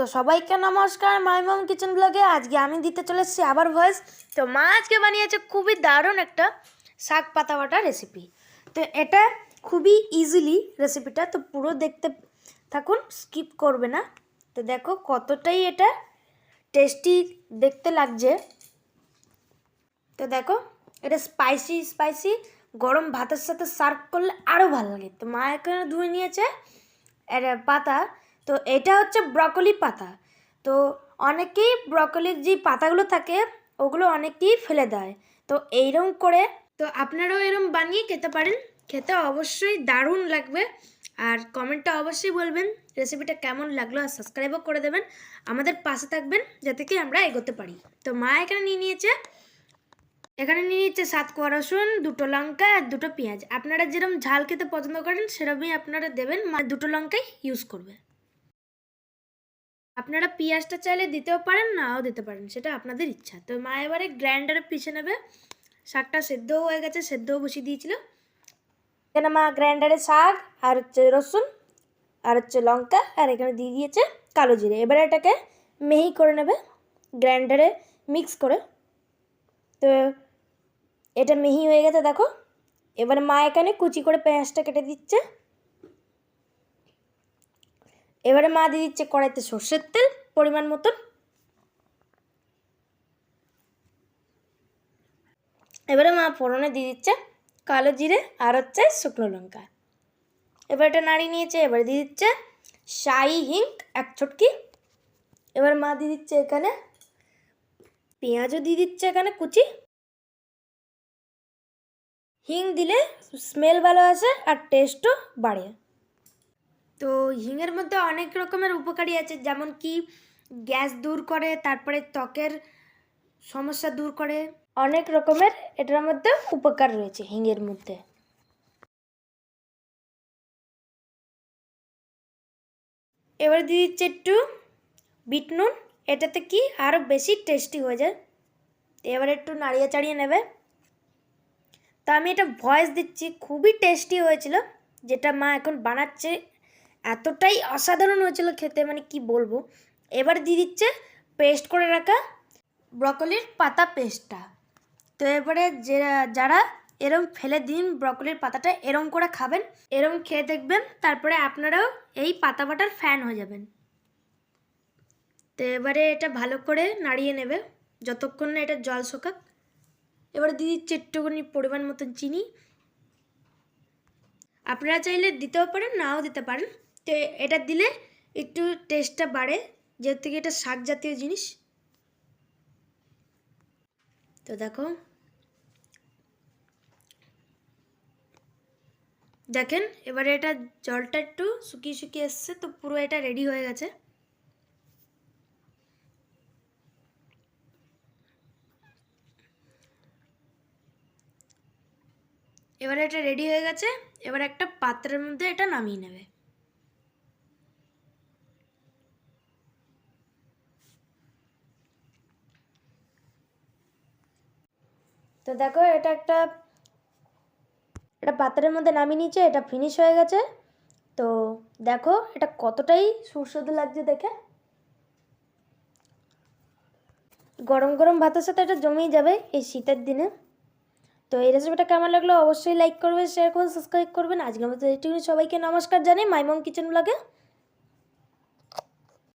তো সবাইকে নমস্কার, মাইমম কিচেন ব্লগে আজকে আমি দিতে চলে এসেছি আবার ভয়েস। তো মা আজকে বানিয়েছে খুবই দারুণ একটা শাক পাতা বাটা রেসিপি। তো এটা খুবই ইজিলি রেসিপিটা, তো পুরো দেখতে থাকুন, স্কিপ করবে না। তো দেখো কতটাই এটা টেস্টি দেখতে লাগছে। তো দেখো এটা স্পাইসি স্পাইসি গরম ভাতের সাথে সার্ভ করলে আরও ভালো লাগে। তো মা এখানে ধুয়ে নিয়েছে এটা পাতা। তো এটা হচ্ছে ব্রকলি পাতা। তো অনেকেই ব্রকলির যে পাতাগুলো থাকে ওগুলো অনেকেই ফেলে দেয়। তো এইরকম করে তো আপনারাও এরকম বানিয়ে খেতে পারেন, খেতে অবশ্যই দারুণ লাগবে। আর কমেন্টটা অবশ্যই বলবেন রেসিপিটা কেমন লাগলো, আর সাবস্ক্রাইবও করে দেবেন, আমাদের পাশে থাকবেন যাতে কি আমরা এগোতে পারি। তো মা এখানে নিয়ে নিয়েছে 7 কোয়া রসুন, 2টো লঙ্কা আর 2টো পেঁয়াজ। আপনারা যেরকম ঝাল খেতে পছন্দ করেন সেরকমই আপনারা দেবেন, মানে 2টো লঙ্কাই ইউজ করবে। আপনারা পেঁয়াজটা চাইলে দিতেও পারেন, নাও দিতে পারেন, সেটা আপনাদের ইচ্ছা। তো মা এবারে গ্রাইন্ডারে পিষে নেবে। শাকটা সেদ্ধও হয়ে গেছে, সেদ্ধও বসিয়ে দিয়েছিল। এখানে মা গ্রাইন্ডারে শাক আর হচ্ছে রসুন আর হচ্ছে লঙ্কা আর এখানে দিয়ে দিয়েছে কালো জিরে। এবারে এটাকে মিহি করে নেবে গ্রাইন্ডারে মিক্স করে। তো এটা মিহি হয়ে গেছে দেখো। এবারে মা এখানে কুচি করে পেঁয়াজটা কেটে দিচ্ছে। এবারে মা দিয়ে দিচ্ছে কড়াইতে সর্ষের তেল পরিমাণ মতন। এবারে মা ফোড়নে দিয়ে দিচ্ছে কালো জিরে আর হচ্ছে শুকনো লঙ্কা। এবার এটা নাড়িয়ে নিয়েছে। এবারে দিয়ে দিচ্ছে শাহি হিং 1 চটকি। এবার মা দিয়ে দিচ্ছে এখানে পেঁয়াজও দিয়ে দিচ্ছে এখানে কুচি। হিং দিলে স্মেল ভালো আসে আর টেস্টও বাড়ে। তো হিঙের মধ্যে অনেক রকমের উপকারী আছে, যেমন কি গ্যাস দূর করে, তারপরে ত্বকের সমস্যা দূর করে, অনেক রকমের এটার মধ্যে উপকার রয়েছে হিঙের মধ্যে। এবার দিয়ে দিচ্ছে একটু বিট নুন, এটাতে কি আরও বেশি টেস্টি হয়ে যায়। এবার একটু নাড়িয়ে চাড়িয়ে নেবে। তো আমি এটা ভয়েস দিচ্ছি, খুবই টেস্টি হয়েছিল যেটা মা এখন বানাচ্ছে, এতটাই অসাধারণ হয়েছিল খেতে, মানে কি বলবো। এবার দিয়ে দিচ্ছে পেস্ট করে রাখা ব্রকলির পাতা পেস্টটা। তো এবারে যারা এরম ফেলে দিন ব্রকলির পাতাটা, এরম করে খাবেন, এরম খেয়ে দেখবেন, তারপরে আপনারাও এই পাতা বাটার ফ্যান হয়ে যাবেন। তো এবারে এটা ভালো করে নাড়িয়ে নেবে যতক্ষণ না এটা জল শোকাক। এবারে দিয়ে দিচ্ছে একটুখানি পরিমাণ মতন চিনি। আপনারা চাইলে দিতেও পারেন, নাও দিতে পারেন। তো এটা দিলে একটু টেস্টটা বাড়ে, যেহেতু থেকে এটা শাক জাতীয় জিনিস। তো দেখো দেখেন এবারে এটা জলটা একটু শুকিয়ে শুকিয়ে এসছে, তো পুরো এটা রেডি হয়ে গেছে। এবারে এটা রেডি হয়ে গেছে। এবার একটা পাত্রের মধ্যে এটা নামিয়ে নেবে। তো দেখো এটা এটা পাত্রের মধ্যে নামিয়ে নিয়েছে, এটা ফিনিশ হয়ে গেছে। তো দেখো এটা কতটাই সুস্বাদু লাগছে দেখে। গরম গরম ভাতের সাথে এটা জমেই যাবে এই শীতের দিনে। তো এই রেসিপিটা কেমন লাগলো অবশ্যই লাইক করবেন, শেয়ার করবেন, সাবস্ক্রাইব করবেন। আজকের মতো এইটুকুনি, সবাইকে নমস্কার জানাই মাইমম কিচেন ব্লগে।